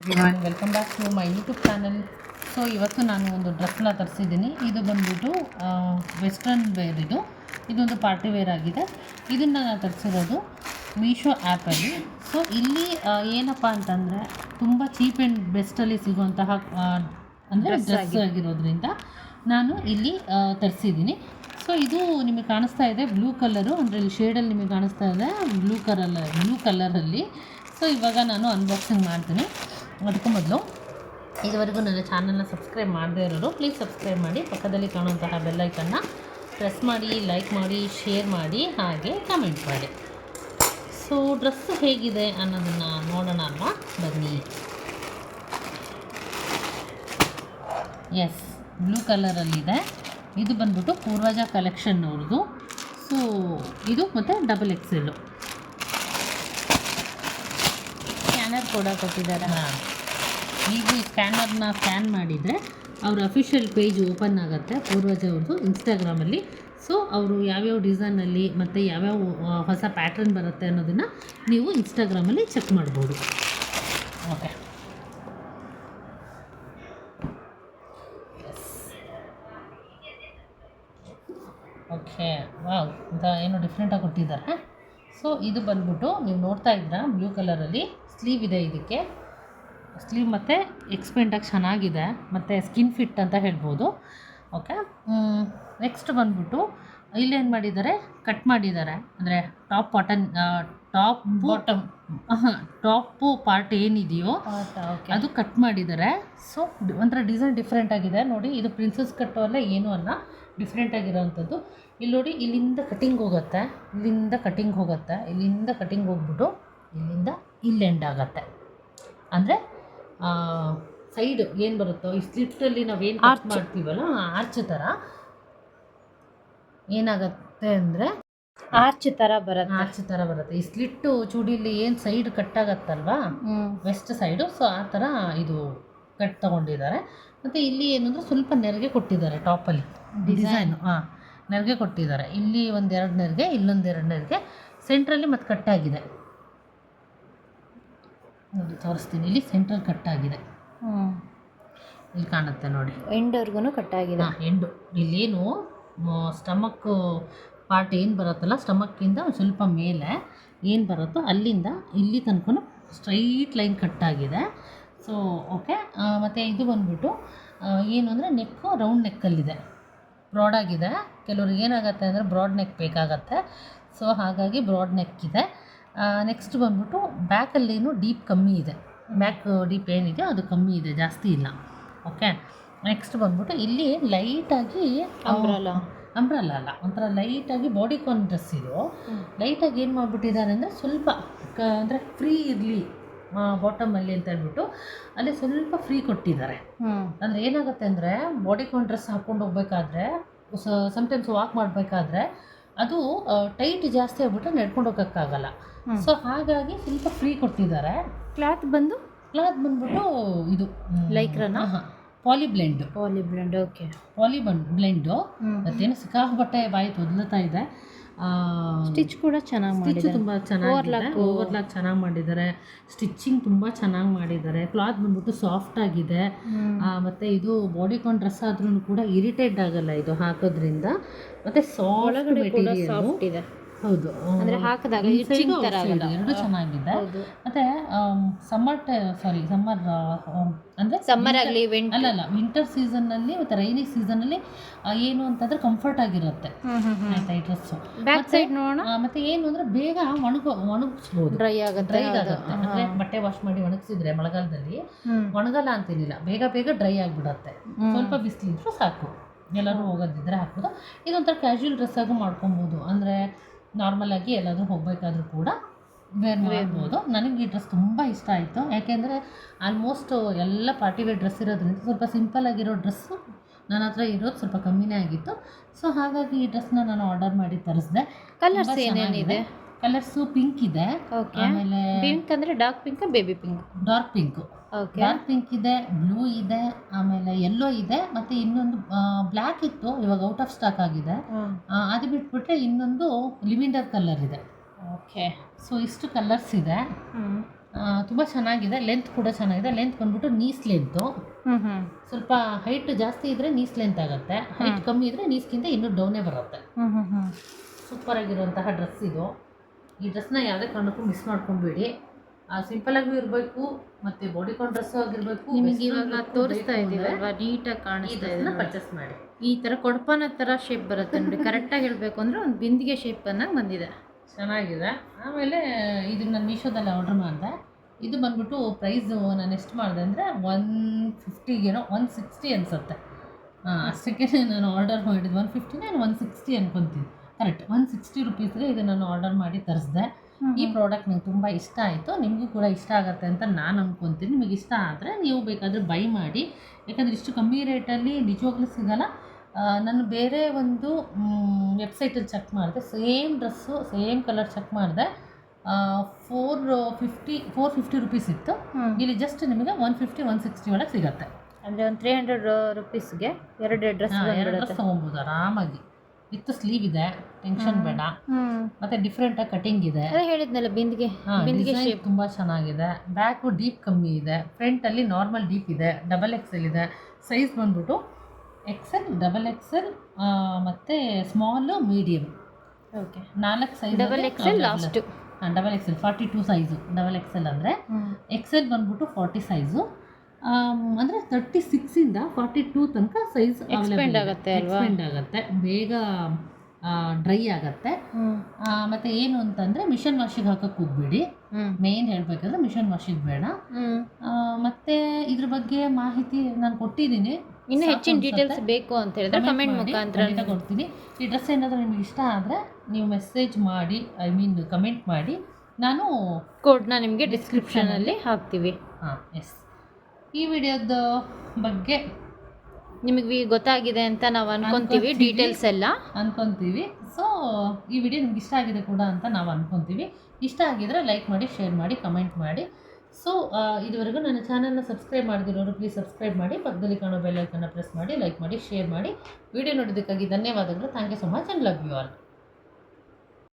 Welcome back to my YouTube channel. So ಇವತ್ತು ನಾನು ಒಂದು ಡ್ರೆಸ್ನ ತರಿಸಿದ್ದೀನಿ. ಇದು ಬಂದ್ಬಿಟ್ಟು ವೆಸ್ಟರ್ನ್ ವೇರ್. ಇದೊಂದು ಪಾರ್ಟಿ ವೇರ್ ಆಗಿದೆ. ಇದನ್ನು ನಾನು ತರಿಸಿರೋದು ಮೀಶೋ ಆ್ಯಪಲ್ಲಿ. ಸೊ ಇಲ್ಲಿ ಏನಪ್ಪ ಅಂತಂದರೆ ತುಂಬ ಚೀಪ್ ಆ್ಯಂಡ್ ಬೆಸ್ಟಲ್ಲಿ ಸಿಗುವಂತಹ ಅಂದರೆ ಡ್ರೆಸ್ ಆಗಿರೋದ್ರಿಂದ ನಾನು ಇಲ್ಲಿ ತರಿಸಿದ್ದೀನಿ. ಸೊ ಇದು ನಿಮಗೆ ಕಾಣಿಸ್ತಾ ಇದೆ ಬ್ಲೂ ಕಲರು, ಅಂದರೆ ಇಲ್ಲಿ ಶೇಡಲ್ಲಿ ನಿಮಗೆ ಕಾಣಿಸ್ತಾ ಇದೆ ಬ್ಲೂ ಕಲರಲ್ಲಿ. ಸೊ ಇವಾಗ ನಾನು ಅನ್ಬಾಕ್ಸಿಂಗ್ ಮಾಡ್ತೀನಿ. ಅದಕ್ಕೂ ಮೊದಲು ಇದುವರೆಗೂ ನನ್ನ ಚಾನಲ್ನ ಸಬ್ಸ್ಕ್ರೈಬ್ ಮಾಡದೇ ಇರೋರು ಪ್ಲೀಸ್ ಸಬ್ಸ್ಕ್ರೈಬ್ ಮಾಡಿ, ಪಕ್ಕದಲ್ಲಿ ಕಾಣುವಂತಹ ಬೆಲ್ಲೈಕನ್ನ ಪ್ರೆಸ್ ಮಾಡಿ, ಲೈಕ್ ಮಾಡಿ, ಶೇರ್ ಮಾಡಿ, ಹಾಗೆ ಕಮೆಂಟ್ ಮಾಡಿ. ಸೊ ಡ್ರೆಸ್ ಹೇಗಿದೆ ಅನ್ನೋದನ್ನು ನೋಡೋಣ ಅಲ್ವಾ, ಬನ್ನಿ. ಎಸ್, ಬ್ಲೂ ಕಲರಲ್ಲಿದೆ. ಇದು ಬಂದ್ಬಿಟ್ಟು ಪೂರ್ವಜ ಕಲೆಕ್ಷನ್ ಅವ್ರದ್ದು. ಸೊ ಇದು ಮತ್ತು ಡಬಲ್ XL ಸ್ಕ್ಯಾನರ್ ಕೂಡ ಕೊಟ್ಟಿದ್ದಾರೆ. ನೀವು ಈ ಸ್ಕ್ಯಾನರ್ನ ಸ್ಕ್ಯಾನ್ ಮಾಡಿದರೆ ಅವ್ರ ಅಫಿಷಿಯಲ್ ಪೇಜ್ ಓಪನ್ ಆಗುತ್ತೆ ಪೂರ್ವಜ ಅವ್ರದ್ದು ಇನ್ಸ್ಟಾಗ್ರಾಮಲ್ಲಿ. ಸೊ ಅವರು ಯಾವ್ಯಾವ ಡಿಸೈನಲ್ಲಿ ಮತ್ತು ಯಾವ್ಯಾವ ಹೊಸ ಪ್ಯಾಟ್ರನ್ ಬರುತ್ತೆ ಅನ್ನೋದನ್ನು ನೀವು ಇನ್ಸ್ಟಾಗ್ರಾಮಲ್ಲಿ ಚೆಕ್ ಮಾಡ್ಬೋದು. ಓಕೆ, ಓಕೆ, ವಾವ್, ಅಂತ ಏನೋ ಡಿಫ್ರೆಂಟಾಗಿ ಕೊಟ್ಟಿದ್ದಾರೆ. ಸೊ ಇದು ಬಂದ್ಬಿಟ್ಟು ನೀವು ನೋಡ್ತಾ ಇದ್ದೀರಾ ಬ್ಲೂ ಕಲರಲ್ಲಿ ಸ್ಲೀವ್ ಇದೆ. ಇದಕ್ಕೆ ಸ್ಲೀವ್ ಮತ್ತು ಎಕ್ಸ್ಪೆಂಟಾಗಿ ಚೆನ್ನಾಗಿದೆ ಮತ್ತು ಸ್ಕಿನ್ ಫಿಟ್ ಅಂತ ಹೇಳ್ಬೋದು. ಓಕೆ, ನೆಕ್ಸ್ಟ್ ಬಂದ್ಬಿಟ್ಟು ಇಲ್ಲೇನು ಮಾಡಿದ್ದಾರೆ, ಕಟ್ ಮಾಡಿದ್ದಾರೆ. ಅಂದರೆ ಟಾಪು ಪಾರ್ಟ್ ಏನಿದೆಯೋ ಅದು ಕಟ್ ಮಾಡಿದ್ದಾರೆ. ಸೊ ಒಂಥರ ಡಿಸೈನ್ ಡಿಫ್ರೆಂಟ್ ಆಗಿದೆ ನೋಡಿ. ಇದು ಪ್ರಿನ್ಸಸ್ ಕಟ್ಟು ಅಲ್ಲ, ಏನೂ ಅಲ್ಲ, ಡಿಫ್ರೆಂಟ್ ಆಗಿರೋವಂಥದ್ದು. ಇಲ್ಲಿ ನೋಡಿ, ಇಲ್ಲಿಂದ ಕಟಿಂಗ್ ಹೋಗುತ್ತೆ, ಇಲ್ಲಿಂದ ಕಟಿಂಗ್ ಹೋಗುತ್ತೆ, ಇಲ್ಲಿಂದ ಕಟಿಂಗ್ ಹೋಗ್ಬಿಟ್ಟು ಇಲ್ಲಿಂದ ಇಲ್ಲಿ ಎಂಡ್ ಆಗುತ್ತೆ. ಅಂದರೆ ಸೈಡ್ ಏನು ಬರುತ್ತೋ ಈ ಸ್ಲಿಟ್ಟಲ್ಲಿ ನಾವೇನು ಆರ್ಚ್ ಮಾಡ್ತೀವಲ್ಲ, ಆರ್ಚ್ ಥರ ಏನಾಗುತ್ತೆ ಅಂದರೆ ಆರ್ಚ್ ಥರ ಬರುತ್ತೆ. ಈ ಸ್ಲಿಟ್ಟು ಚೂಡಿಲಿ ಏನು ಸೈಡ್ ಕಟ್ಟಾಗತ್ತಲ್ವಾ, ವೆಸ್ಟ್ ಸೈಡು, ಸೊ ಆ ಥರ ಇದು ಕಟ್ ತೊಗೊಂಡಿದ್ದಾರೆ. ಮತ್ತು ಇಲ್ಲಿ ಏನಂದರೆ ಸ್ವಲ್ಪ ನೆರಿಗೆ ಕೊಟ್ಟಿದ್ದಾರೆ ಟಾಪಲ್ಲಿ ಡಿಸೈನು. ನೆರಿಗೆ ಕೊಟ್ಟಿದ್ದಾರೆ. ಇಲ್ಲಿ ಒಂದೆರಡು ನೆರಿಗೆ, ಇಲ್ಲೊಂದೆರಡು ನೆರಿಗೆ, ಸೆಂಟ್ರಲ್ಲಿ ಮತ್ತು ಕಟ್ಟಾಗಿದೆ ನೋಡಿ, ತೋರಿಸ್ತೀನಿ. ಇಲ್ಲಿ ಸೆಂಟ್ರಲ್ ಕಟ್ಟಾಗಿದೆ, ಇಲ್ಲಿ ಕಾಣುತ್ತೆ ನೋಡಿ, ಎಂಡ್ವರೆಗೂ ಕಟ್ಟಾಗಿದೆ. ಎಂಡು ಇಲ್ಲೇನು ಸ್ಟಮಕ್ ಪಾರ್ಟ್ ಏನು ಬರುತ್ತಲ್ಲ, ಸ್ಟಮಕ್ಕಿಂದ ಸ್ವಲ್ಪ ಮೇಲೆ ಏನು ಬರುತ್ತೋ ಅಲ್ಲಿಂದ ಇಲ್ಲಿ ತನಕ ಸ್ಟ್ರೈಟ್ ಲೈನ್ ಕಟ್ಟಾಗಿದೆ. ಸೊ ಓಕೆ, ಮತ್ತು ಇದು ಬಂದ್ಬಿಟ್ಟು ಏನು ಅಂದರೆ ನೆಕ್ಕು ರೌಂಡ್ ನೆಕ್ಕಲ್ಲಿದೆ, ಬ್ರಾಡಾಗಿದೆ. ಕೆಲವ್ರಿಗೆ ಏನಾಗುತ್ತೆ ಅಂದರೆ ಬ್ರಾಡ್ ನೆಕ್ ಬೇಕಾಗತ್ತೆ. ಸೊ ಹಾಗಾಗಿ ಬ್ರಾಡ್ ನೆಕ್ ಇದೆ. ನೆಕ್ಸ್ಟ್ ಬಂದ್ಬಿಟ್ಟು ಬ್ಯಾಕಲ್ಲೇನು ಡೀಪ್ ಕಮ್ಮಿ ಇದೆ, ಬ್ಯಾಕ್ ಡೀಪ್ ಏನಿದೆಯೋ ಅದು ಕಮ್ಮಿ ಇದೆ, ಜಾಸ್ತಿ ಇಲ್ಲ. ಓಕೆ, ನೆಕ್ಸ್ಟ್ ಬಂದ್ಬಿಟ್ಟು ಇಲ್ಲಿ ಲೈಟಾಗಿ ಅಂಬ್ರಲ್ಲ ಅಲ್ಲ, ಒಂಥರ ಲೈಟಾಗಿ ಬಾಡಿಕಾನ್ ಡ್ರೆಸ್ ಇದು. ಲೈಟಾಗಿ ಏನು ಮಾಡಿಬಿಟ್ಟಿದ್ದಾರೆ ಅಂದರೆ ಸ್ವಲ್ಪ ಅಂದರೆ ಫ್ರೀ ಇರಲಿ ಬಾಟಮಲ್ಲಿ ಅಂತ ಹೇಳ್ಬಿಟ್ಟು ಅಲ್ಲಿ ಸ್ವಲ್ಪ ಫ್ರೀ ಕೊಟ್ಟಿದ್ದಾರೆ. ಅಂದರೆ ಏನಾಗುತ್ತೆ ಅಂದರೆ ಬಾಡಿಕಾನ್ ಡ್ರೆಸ್ ಹಾಕ್ಕೊಂಡು ಹೋಗ್ಬೇಕಾದ್ರೆ, ಸಮ್ಟೈಮ್ಸ್ ವಾಕ್ ಮಾಡಬೇಕಾದ್ರೆ ಅದು ಟೈಟ್ ಜಾಸ್ತಿ ಆಗ್ಬಿಟ್ರೆ ನಡ್ಕೊಂಡು ಹೋಗೋಕ್ಕಾಗಲ್ಲ. ಸೊ ಹಾಗಾಗಿ ಸ್ವಲ್ಪ ಫ್ರೀ ಕೊಟ್ಟಿದ್ದಾರೆ. ಕ್ಲಾತ್ ಬಂದ್ಬಿಟ್ಟು ಇದು ಲೈಕ್ರನ ಪಾಲಿ ಬ್ಲೆಂಡ್. Okay, blend. ಮತ್ತೇನು ಸಿಕ್ಕಾಪಟ್ಟೆ ಬಾಯಿ ತೊದಲುತ್ತಾ ಇದೆ. ಸ್ಟಿಚ್ ಕೂಡ ಚೆನ್ನಾಗಿ ಮಾಡಿದ್ದಾರೆ, ತುಂಬ ಚೆನ್ನಾಗಿದೆ, ಓವರ್ಲಾಕ್ ಚೆನ್ನಾಗಿ ಮಾಡಿದ್ದಾರೆ, ಸ್ಟಿಚ್ಚಿಂಗ್ ತುಂಬ ಚೆನ್ನಾಗಿ ಮಾಡಿದ್ದಾರೆ. ಕ್ಲಾತ್ ಬಂದ್ಬಿಟ್ಟು ಸಾಫ್ಟ್ ಆಗಿದೆ. ಮತ್ತು ಇದು ಬಾಡಿಕಾನ್ ಡ್ರೆಸ್ ಆದ್ರೂ ಕೂಡ ಇರಿಟೇಟ್ ಆಗಲ್ಲ ಇದು ಹಾಕೋದ್ರಿಂದ. ಮತ್ತು ಸಾಫ್ಟ್ ಮೆಟೀರಿಯಲ್ ಇದೆ. ಹೌದು, ಅಂದರೆ ಹಾಕಿದಾಗ ಎರಡು ಚೆನ್ನಾಗಿದೆ. ಮತ್ತು ಸಮ್ಮರ್ ಆಗಲಿ ಅಲ್ಲಲ್ಲ ವಿಂಟರ್ ಸೀಸನ್ನಲ್ಲಿ ಮತ್ತು ರೈನಿ ಸೀಸನ್ನಲ್ಲಿ ಏನು ಅಂತಂದರೆ ಕಂಫರ್ಟ್ ಆಗಿರುತ್ತೆ ಆಯ್ತಾ ಈ ಡ್ರೆಸ್ಸು. ಬ್ಯಾಕ್ ಸೈಡ್ ನೋಡೋಣ. ಮತ್ತು ಏನು ಅಂದರೆ ಬೇಗ ಒಣಗಿಸ್ಬೋದು, ಡ್ರೈ ಆಗುತ್ತೆ. ಅಂದರೆ ಬಟ್ಟೆ ವಾಶ್ ಮಾಡಿ ಒಣಗಿಸಿದ್ರೆ ಮಳೆಗಾಲದಲ್ಲಿ ಒಣಗಲ್ಲ ಅಂತೇನಿಲ್ಲ, ಬೇಗ ಡ್ರೈ ಆಗಿಬಿಡತ್ತೆ. ಸ್ವಲ್ಪ ಬಿಸಿಲಿದ್ರು ಸಾಕು, ಎಲ್ಲರೂ ಹೋಗೋದಿದ್ರೆ ಹಾಕ್ಬೋದು. ಇದೊಂಥರ ಕ್ಯಾಶುವಲ್ ಡ್ರೆಸ್ ಆಗೂ ಮಾಡ್ಕೊಬೋದು. ಅಂದರೆ ನಾರ್ಮಲಾಗಿ ಎಲ್ಲಾದರೂ ಹೋಗಬೇಕಾದ್ರೂ ಕೂಡ ವೇರ್ ಮಾಡ್ಬೋದು. ನನಗೆ ಈ ಡ್ರೆಸ್ ತುಂಬ ಇಷ್ಟ ಆಯಿತು. ಯಾಕೆಂದರೆ ಆಲ್ಮೋಸ್ಟ್ ಎಲ್ಲ ಪಾರ್ಟಿ ವೇರ್ ಡ್ರೆಸ್ ಇರೋದ್ರಿಂದ ಸ್ವಲ್ಪ ಸಿಂಪಲ್ ಆಗಿರೋ ಡ್ರೆಸ್ಸು ನನ್ನ ಹತ್ರ ಇರೋದು ಸ್ವಲ್ಪ ಕಮ್ಮಿನೇ ಆಗಿತ್ತು. ಸೊ ಹಾಗಾಗಿ ಈ ಡ್ರೆಸ್ನ ನಾನು ಆರ್ಡರ್ ಮಾಡಿ ತರಿಸಿದೆ. ಕಲರ್ಸ್ ಏನೇನಿದೆ? ಕಲರ್ಸು ಪಿಂಕ್ ಇದೆ, ಆಮೇಲೆ ಪಿಂಕ್ ಅಂದರೆ dark pink, baby pink, dark pink ಇದೆ, ಬ್ಲೂ ಇದೆ, ಆಮೇಲೆ ಯೆಲ್ಲೋ ಇದೆ, ಮತ್ತು ಇನ್ನೊಂದು ಬ್ಲ್ಯಾಕ್ ಇತ್ತು, ಇವಾಗ ಔಟ್ ಆಫ್ ಸ್ಟಾಕ್ ಆಗಿದೆ. ಅದು ಬಿಟ್ಬಿಟ್ರೆ ಇನ್ನೊಂದು ಲಿವಿಂಡರ್ ಕಲರ್ ಇದೆ. ಓಕೆ, ಸೊ ಇಷ್ಟು ಕಲರ್ಸ್ ಇದೆ. ತುಂಬ ಚೆನ್ನಾಗಿದೆ. ಲೆಂತ್ ಕೂಡ ಚೆನ್ನಾಗಿದೆ. ಲೆಂತ್ ಬಂದ್ಬಿಟ್ಟು ನೀಸ್ ಲೆಂತು. ಸ್ವಲ್ಪ ಹೈಟ್ ಜಾಸ್ತಿ ಇದ್ದರೆ ನೀಸ್ ಲೆಂತ್ ಆಗುತ್ತೆ, ಹೈಟ್ ಕಮ್ಮಿ ಇದ್ದರೆ ನೀಸ್ಗಿಂತ ಇನ್ನೂ ಡೌನೇ ಬರುತ್ತೆ. ಸೂಪರಾಗಿರುವಂತಹ ಡ್ರೆಸ್ ಇದು. ಈ ಡ್ರೆಸ್ನ ಯಾವುದೇ ಕಾರಣಕ್ಕೂ ಮಿಸ್ ಮಾಡ್ಕೊಂಬೇಡಿ. ಸಿಂಪಲಾಗೂ ಇರಬೇಕು ಮತ್ತು ಬಾಡಿಕಾನ್ ಡ್ರೆಸ್ಸು ಆಗಿರಬೇಕು. ನಿಮಗೆ ಇವಾಗ ತೋರಿಸ್ತಾ ಇದ್ದೀವಿ ಅಲ್ವಾ, ನೀಟಾಗಿ ಕಾಣಿಸ್ತಾ ಇದೆ. ಪರ್ಚೇಸ್ ಮಾಡಿ. ಈ ಥರ ಕೊಡಪಾನ ಥರ ಶೇಪ್ ಬರುತ್ತೆ ನೋಡಿ. ಕರೆಕ್ಟಾಗಿ ಹೇಳಬೇಕು ಅಂದರೆ ಒಂದು ಬಿಂದಿಗೆ ಶೇಪ್ ಅನ್ನಂಗೆ ಬಂದಿದೆ. ಚೆನ್ನಾಗಿದೆ. ಆಮೇಲೆ ಇದು ನಾನು ಮೀಶೋದಲ್ಲಿ ಆರ್ಡ್ರ್ ಮಾಡಿದೆ. ಇದು ಬಂದ್ಬಿಟ್ಟು ಪ್ರೈಸು ನಾನು ಎಷ್ಟು ಮಾಡಿದೆ ಅಂದರೆ 150 160 ಅನಿಸುತ್ತೆ. ಅಷ್ಟಕ್ಕೆ ನಾನು ಆರ್ಡರ್ ಮಾಡಿದ್ದು 150 ನಾನು 160 ಅನ್ಕೊತೀನಿ. ಕರೆಕ್ಟ್ 160 ರುಪೀಸ್ಗೆ ಇದು ನಾನು ಆರ್ಡರ್ ಮಾಡಿ ತರಿಸಿದೆ. ಈ ಪ್ರಾಡಕ್ಟ್ ನಂಗೆ ತುಂಬ ಇಷ್ಟ ಆಯಿತು. ನಿಮಗೂ ಕೂಡ ಇಷ್ಟ ಆಗುತ್ತೆ ಅಂತ ನಾನು ಅಂದ್ಕೊತೀನಿ. ನಿಮಗೆ ಇಷ್ಟ ಆದರೆ ನೀವು ಬೇಕಾದರೆ ಬೈ ಮಾಡಿ. ಯಾಕಂದರೆ ಇಷ್ಟು ಕಮ್ಮಿ ರೇಟಲ್ಲಿ ನಿಜವಾಗ್ಲೂ ಸಿಗೋಲ್ಲ. ನಾನು ಬೇರೆ ಒಂದು ವೆಬ್ಸೈಟಲ್ಲಿ ಚೆಕ್ ಮಾಡಿದೆ, same dress same colour check ಮಾಡಿದೆ. 450 ರುಪೀಸ್ ಇತ್ತು. ಇಲ್ಲಿ ಜಸ್ಟ್ ನಿಮಗೆ 150 160 ಒಳಗೆ ಸಿಗುತ್ತೆ. ಅಂದರೆ ಒಂದು 300 ರುಪೀಸ್ಗೆ ಎರಡು ಡ್ರೆಸ್ ತೊಗೊಬೋದು ಆರಾಮಾಗಿ. ವಿತ್ ಸ್ಲೀವ್ ಇದೆ, ಟೆನ್ಷನ್ ಬೇಡ. ಮತ್ತು ಡಿಫ್ರೆಂಟಾಗಿ ಕಟಿಂಗ್ ಇದೆ. ಅದೇ ಹೇಳಿದ್ನಲ್ಲ, ಬಿಂದಿಗೆ ಶೇಪ್ ತುಂಬ ಚೆನ್ನಾಗಿದೆ. ಬ್ಯಾಕು ಡೀಪ್ ಕಮ್ಮಿ ಇದೆ, ಫ್ರಂಟಲ್ಲಿ ನಾರ್ಮಲ್ ಡೀಪ್ ಇದೆ, XXL ಇದೆ. ಸೈಜ್ ಬಂದ್ಬಿಟ್ಟು XL, XXL ಮತ್ತು small, medium. Okay, 4 size. XXL last. XXL 42 size. XXL ಅಂದರೆ XL ಬಂದ್ಬಿಟ್ಟು 40 ಸೈಜು. ಅಂದರೆ 36ಇಂದ 42 ತನಕ ಸೈಜ್ ಎಕ್ಸ್ಪೆಂಡ್ ಆಗುತ್ತೆ ಅಲ್ವಾ? ಎಕ್ಸ್ಪೆಂಡ್ ಆಗುತ್ತೆ, ಬೇಗ ಡ್ರೈ ಆಗುತ್ತೆ. ಮತ್ತು ಏನು ಅಂತಂದರೆ ಮಿಷನ್ ವಾಷಿಗೆ ಹಾಕಕ್ಕೆ ಹೋಗ್ಬೇಡಿ. ಮೇನ್ ಹೇಳಬೇಕಾದ್ರೆ ಮಿಷನ್ ವಾಷಿಗೆ ಬೇಡ. ಮತ್ತು ಇದ್ರ ಬಗ್ಗೆ ಮಾಹಿತಿ ನಾನು ಕೊಟ್ಟಿದ್ದೀನಿ. ಇನ್ನೂ ಹೆಚ್ಚಿನ ಡೀಟೇಲ್ಸ್ ಬೇಕು ಅಂತ ಹೇಳಿದ್ರೆ ಕಮೆಂಟ್ ಮುಖಾಂತರ ಕೊಡ್ತೀನಿ. ಈ ಡ್ರೆಸ್ ಏನಾದರೂ ನಿಮಗೆ ಇಷ್ಟ ಆದರೆ ನೀವು ಮೆಸೇಜ್ ಮಾಡಿ, ಕಮೆಂಟ್ ಮಾಡಿ. ನಾನು ಕೋಡ್ನ ನಿಮಗೆ ಡಿಸ್ಕ್ರಿಪ್ಷನಲ್ಲಿ ಹಾಕ್ತೀವಿ. ಎಸ್. ಈ ವಿಡಿಯೋದ ಬಗ್ಗೆ ನಿಮಗೆ ಗೊತ್ತಾಗಿದೆ ಅಂತ ನಾವು ಅನ್ಕೊಂತೀವಿ. ಡೀಟೇಲ್ಸ್ ಎಲ್ಲ ಅನ್ಕೊತೀವಿ. ಸೊ ಈ ವಿಡಿಯೋ ನಿಮ್ಗೆ ಇಷ್ಟ ಆಗಿದೆ ಕೂಡ ಅಂತ ನಾವು ಅನ್ಕೊತೀವಿ. ಇಷ್ಟ ಆಗಿದ್ರೆ ಲೈಕ್ ಮಾಡಿ, ಶೇರ್ ಮಾಡಿ, ಕಮೆಂಟ್ ಮಾಡಿ. ಸೊ ಇದುವರೆಗೂ ನನ್ನ ಚಾನಲ್ನ ಸಬ್ಸ್ಕ್ರೈಬ್ ಮಾಡಿದಿರೋರು ಪ್ಲೀಸ್ ಸಬ್ಸ್ಕ್ರೈಬ್ ಮಾಡಿ, ಪಕ್ಕದಲ್ಲಿ ಕಾಣೋ ಬೆಲ್ ಐಕನ್ನ ಪ್ರೆಸ್ ಮಾಡಿ, ಲೈಕ್ ಮಾಡಿ, ಶೇರ್ ಮಾಡಿ. ವಿಡಿಯೋ ನೋಡೋದಕ್ಕಾಗಿ ಧನ್ಯವಾದಗಳು. Thank you so much and love you all.